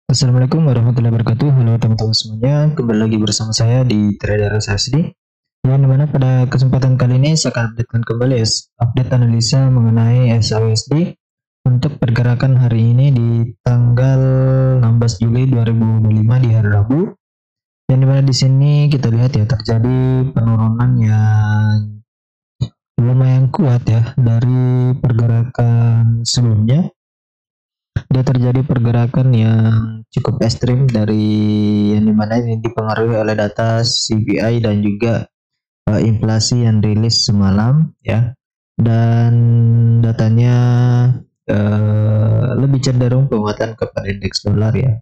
Assalamualaikum warahmatullahi wabarakatuh. Halo teman-teman semuanya, kembali lagi bersama saya di Trader SSD. Yang dimana pada kesempatan kali ini saya akan updatekan kembali update analisa mengenai SAUSD untuk pergerakan hari ini di tanggal 16 Juli 2025 di hari Rabu. Yang dimana di sini kita lihat ya terjadi penurunan yang lumayan kuat ya dari pergerakan sebelumnya. Dia terjadi pergerakan yang cukup ekstrim dari yang dimana ini dipengaruhi oleh data CPI dan juga inflasi yang rilis semalam ya, dan datanya lebih cenderung penguatan kepada indeks dolar ya.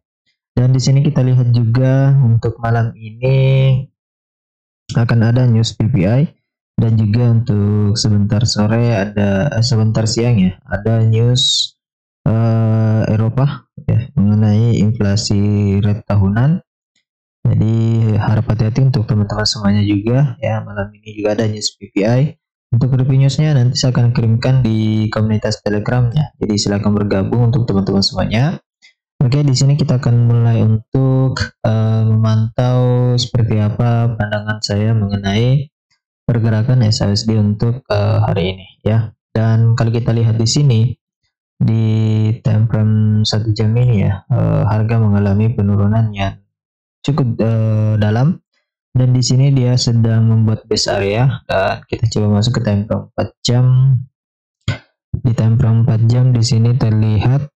Dan di sini kita lihat juga untuk malam ini akan ada news PPI, dan juga untuk sebentar sore ada sebentar siang ya ada news Eropa ya mengenai inflasi rate tahunan. Jadi harap hati-hati untuk teman-teman semuanya juga ya. Malam ini juga ada news PPI. Untuk review newsnya nanti saya akan kirimkan di komunitas Telegramnya. Jadi silakan bergabung untuk teman-teman semuanya. Oke, di sini kita akan mulai untuk memantau seperti apa pandangan saya mengenai pergerakan SAUSD untuk hari ini ya. Dan kalau kita lihat di sini di time frame 1 jam ini ya, harga mengalami penurunan yang cukup dalam, dan di sini dia sedang membuat base area. Dan kita coba masuk ke time frame 4 jam. Di time frame 4 jam di sini terlihat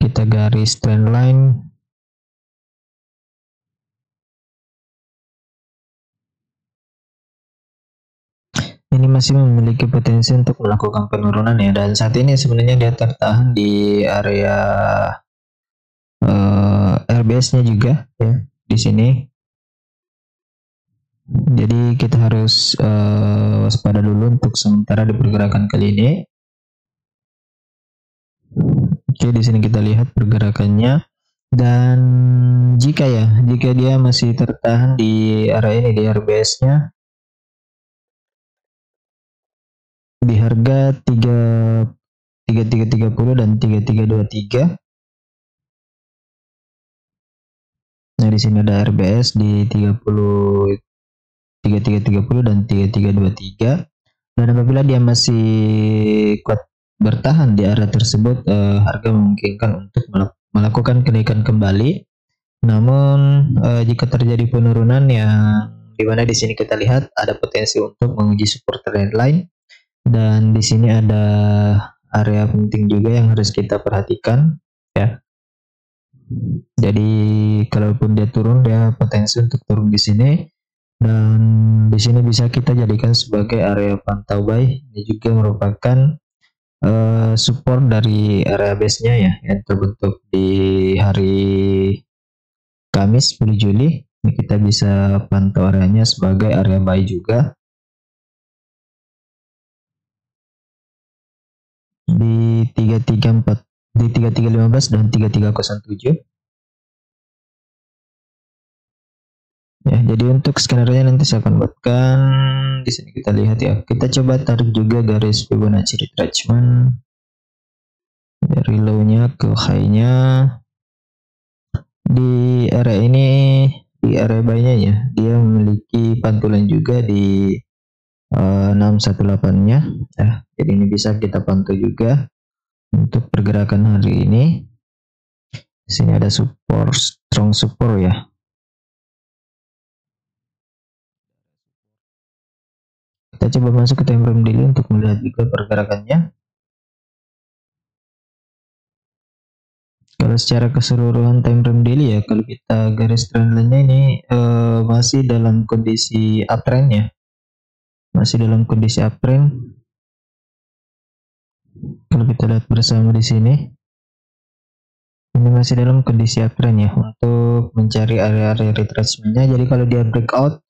kita garis trendline. Ini masih memiliki potensi untuk melakukan penurunan ya, dan saat ini sebenarnya dia tertahan di area RBS-nya juga ya di sini. Jadi kita harus waspada dulu untuk sementara di pergerakan kali ini. Oke, di sini kita lihat pergerakannya, dan jika dia masih tertahan di area ini di RBS-nya di harga 3330 dan 3323. Nah, di sini ada RBS di 3330 dan 3323. Dan apabila dia masih kuat bertahan di area tersebut, harga memungkinkan untuk melakukan kenaikan kembali. Namun jika terjadi penurunan yang dimana di sini kita lihat ada potensi untuk menguji support trendline, dan di sini ada area penting juga yang harus kita perhatikan ya. Jadi kalaupun dia turun, dia potensi untuk turun di sini, dan di sini bisa kita jadikan sebagai area pantau buy. Ini juga merupakan support dari area base-nya ya yang terbentuk di hari Kamis 10 Juli. Ini kita bisa pantau areanya sebagai area buy juga di 334, di 3315 dan 3307. Ya, jadi untuk skenario nanti saya akan buatkan di sini. Kita lihat ya. Kita coba tarik juga garis Fibonacci retracement dari low-nya ke high-nya di area ini, di area buy-nya ya. Dia memiliki pantulan juga di 618-nya ya. Jadi ini bisa kita pantau juga untuk pergerakan hari ini. Di sini ada support, strong support ya. Kita coba masuk ke time frame daily untuk melihat juga pergerakannya. Kalau secara keseluruhan time frame daily ya, kalau kita garis trendline-nya ini masih dalam kondisi uptrend ya. Masih dalam kondisi uptrend. Kalau kita lihat bersama di sini, ini masih dalam kondisi uptrend ya untuk mencari area-area retracement-nya. Jadi kalau dia breakout,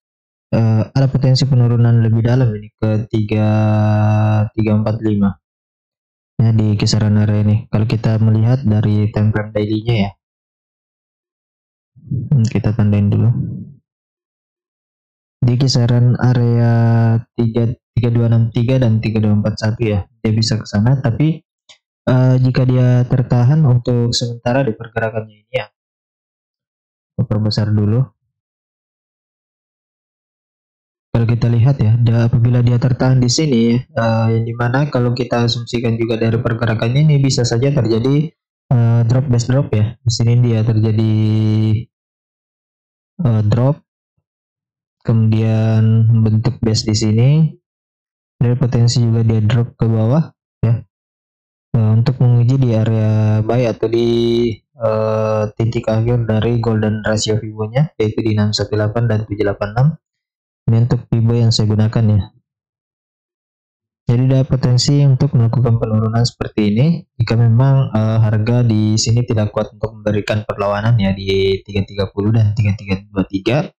ada potensi penurunan lebih dalam ini ke 3345 ya, di kisaran area ini. Kalau kita melihat dari time frame daily-nya ya, kita tandain dulu di kisaran area 3263 dan 3241 ya. Dia bisa ke sana, tapi Jika dia tertahan untuk sementara di pergerakannya ini ya, perbesar dulu. Kalau kita lihat ya, apabila dia tertahan di sini, yang dimana kalau kita asumsikan juga dari pergerakannya ini bisa saja terjadi drop base drop ya. Di sini dia terjadi drop, kemudian bentuk base di sini, dari potensi juga dia drop ke bawah ya. Untuk menguji di area buy atau di titik akhir dari golden ratio Fibo-nya yaitu di 618 dan 786. Ini untuk Fibo yang saya gunakan ya. Jadi ada potensi untuk melakukan penurunan seperti ini jika memang harga di sini tidak kuat untuk memberikan perlawanan ya di 330 dan 3323.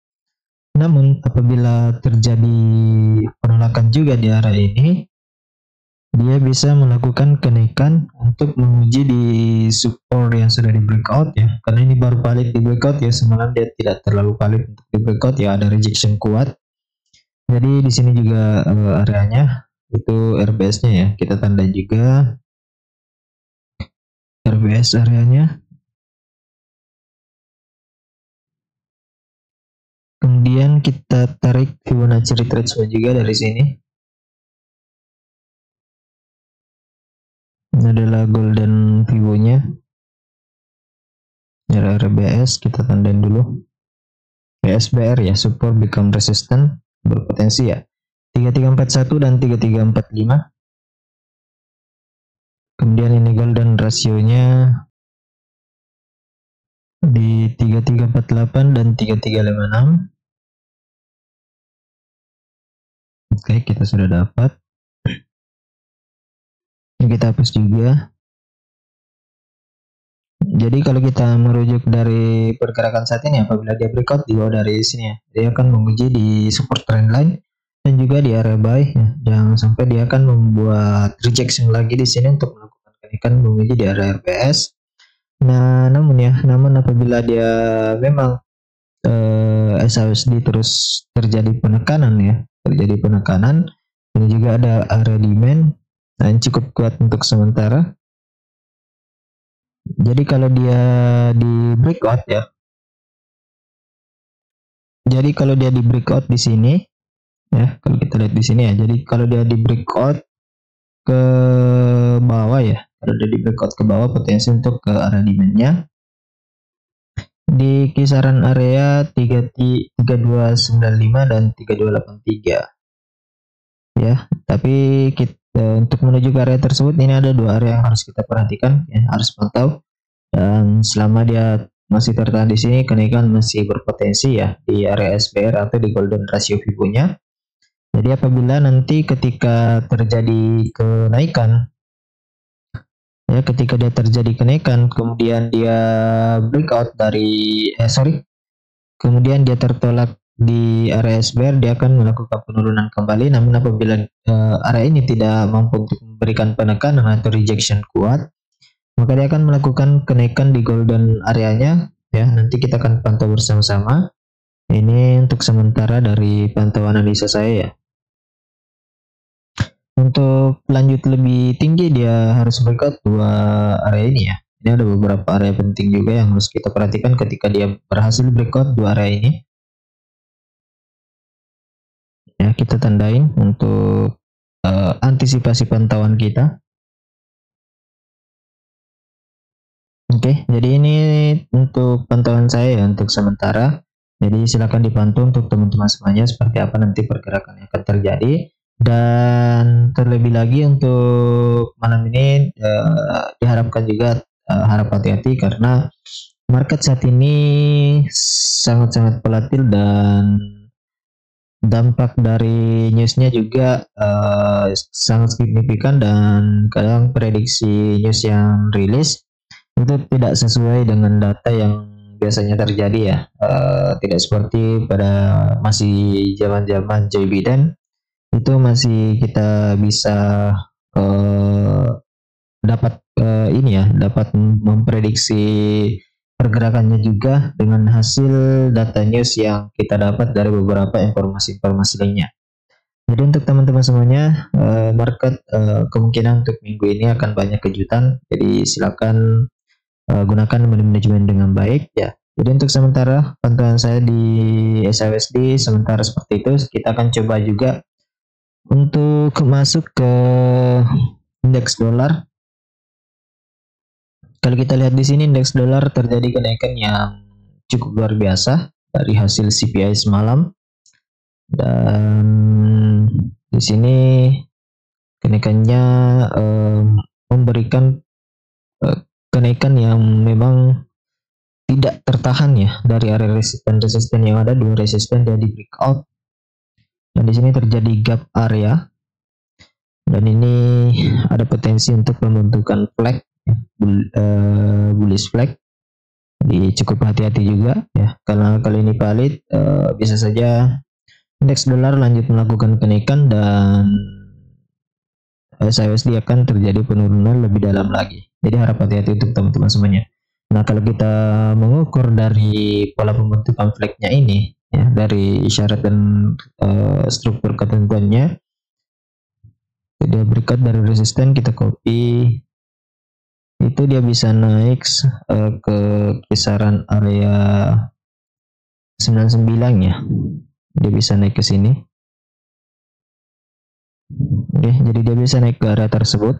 Namun apabila terjadi penolakan juga di area ini, dia bisa melakukan kenaikan untuk menguji di support yang sudah di breakout ya. Karena ini baru valid di breakout ya, semalam dia tidak terlalu valid untuk di breakout ya, ada rejection kuat. Jadi di sini juga areanya itu RBS-nya ya, kita tanda juga RBS areanya. Kemudian kita tarik Fibonacci retracement juga dari sini. Ini adalah golden Fibo-nya. RBS kita tandain dulu. SBR ya, support become resistant, berpotensi ya. 3341 dan 3345. Kemudian ini golden rasionya di 3348 dan 3356. Oke, kita sudah dapat. Ini kita hapus juga. Jadi kalau kita merujuk dari pergerakan saat ini, apabila dia breakout di bawah dari sini ya, dia akan menguji di support trend line dan juga di area buy ya. Jangan sampai dia akan membuat rejection lagi di sini untuk melakukan kenaikan menguji di area RPS. Nah, namun apabila dia memang SHUSD terus terjadi penekanan ya, ini juga ada area demand yang cukup kuat untuk sementara. Jadi kalau dia di breakout ya, jadi kalau dia di breakout di sini ya, kalau kita lihat di sini ya, jadi kalau dia di breakout ke bawah ya, kalau dia di breakout ke bawah, potensi untuk ke area demandnya di kisaran area 3295 dan 3283 ya. Tapi untuk menuju ke area tersebut ini ada dua area yang harus kita perhatikan ya, harus pantau. Dan selama dia masih tertahan di sini, kenaikan masih berpotensi ya di area SBR atau di golden ratio Fibo-nya. Jadi apabila nanti ketika terjadi kenaikan ya, ketika dia terjadi kenaikan kemudian dia breakout dari kemudian dia tertolak di area SBR, dia akan melakukan penurunan kembali. Namun apabila area ini tidak mampu untuk memberikan penekanan atau rejection kuat, maka dia akan melakukan kenaikan di golden areanya ya. Nanti kita akan pantau bersama-sama. Ini untuk sementara dari pantauan analisa saya ya. Untuk lanjut lebih tinggi dia harus breakout dua area ini ya. Ini ada beberapa area penting juga yang harus kita perhatikan ketika dia berhasil breakout dua area ini. Ya, kita tandain untuk antisipasi pantauan kita. Oke, jadi ini untuk pantauan saya ya untuk sementara. Jadi silakan dipantau untuk teman-teman semuanya seperti apa nanti pergerakan yang akan terjadi. Dan terlebih lagi untuk malam ini diharapkan juga harap hati-hati karena market saat ini sangat-sangat volatil dan dampak dari newsnya juga sangat signifikan, dan kadang prediksi news yang rilis itu tidak sesuai dengan data yang biasanya terjadi ya. Tidak seperti pada masih zaman-zaman Joe Biden, itu masih kita bisa dapat dapat memprediksi pergerakannya juga dengan hasil data news yang kita dapat dari beberapa informasi-informasi lainnya. Jadi untuk teman-teman semuanya, market kemungkinan untuk minggu ini akan banyak kejutan. Jadi silakan gunakan manajemen dengan baik ya. Jadi untuk sementara pantauan saya di SHUSD sementara seperti itu. Kita akan coba juga untuk masuk ke indeks dolar. Kalau kita lihat di sini indeks dolar terjadi kenaikan yang cukup luar biasa dari hasil CPI semalam, dan di sini kenaikannya memberikan kenaikan yang memang tidak tertahan ya dari area resisten yang ada. Dua resisten jadi breakout, dan di sini terjadi gap area, dan ini ada potensi untuk pembentukan flag bullish flag. Jadi cukup hati-hati juga ya, karena kali ini valid bisa saja indeks dolar lanjut melakukan kenaikan dan SHUSD akan terjadi penurunan lebih dalam lagi. Jadi harap hati-hati untuk teman-teman semuanya. Nah, kalau kita mengukur dari pola pembentukan flagnya ini ya, dari isyarat dan struktur ketentuannya, dia berikat dari resisten, kita copy, itu dia bisa naik ke kisaran area 99 ya. Dia bisa naik ke sini. Oke, jadi dia bisa naik ke area tersebut.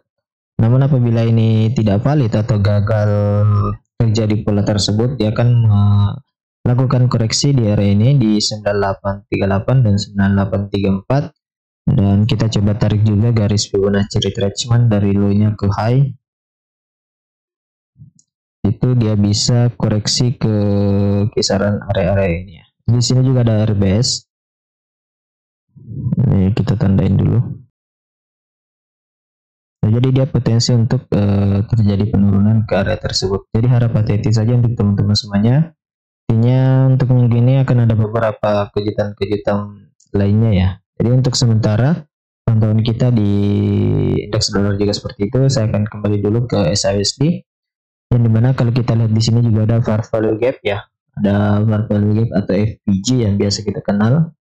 Namun apabila ini tidak valid atau gagal terjadi pola tersebut, dia akan melakukan koreksi di area ini di 9838 dan 9834, dan kita coba tarik juga garis Fibonacci retracement dari low-nya ke high. Itu dia bisa koreksi ke kisaran area-area ini ya. Di sini juga ada RBS. Ini kita tandain dulu. Nah, jadi dia potensi untuk terjadi penurunan ke area tersebut. Jadi harap hati-hati saja untuk teman-teman semuanya. Intinya untuk minggu ini akan ada beberapa kejutan-kejutan lainnya ya. Jadi untuk sementara pantauan kita di indeks dolar juga seperti itu. Saya akan kembali dulu ke SHUSD. Yang dimana kalau kita lihat di sini juga ada fair value gap ya. Ada fair value gap atau FVG yang biasa kita kenal.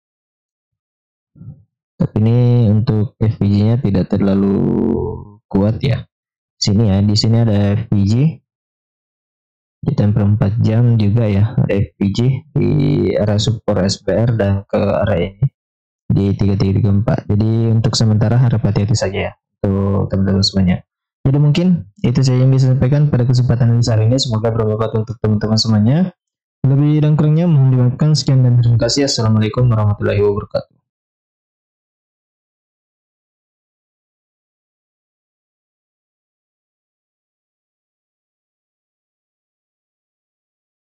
Tapi ini untuk FVG-nya tidak terlalu kuat ya. Sini ya, di sini ada FVG di temper 4 jam juga ya, ada FVG di area support SPR dan ke area ini di 3334. Jadi untuk sementara harap hati-hati saja ya untuk teman-teman semuanya. Jadi mungkin itu saja yang bisa sampaikan pada kesempatan hari ini. Semoga bermanfaat untuk teman-teman semuanya. Lebih dan kurangnya mohon dimaafkan. Sekian dan terima kasih. Assalamualaikum warahmatullahi wabarakatuh.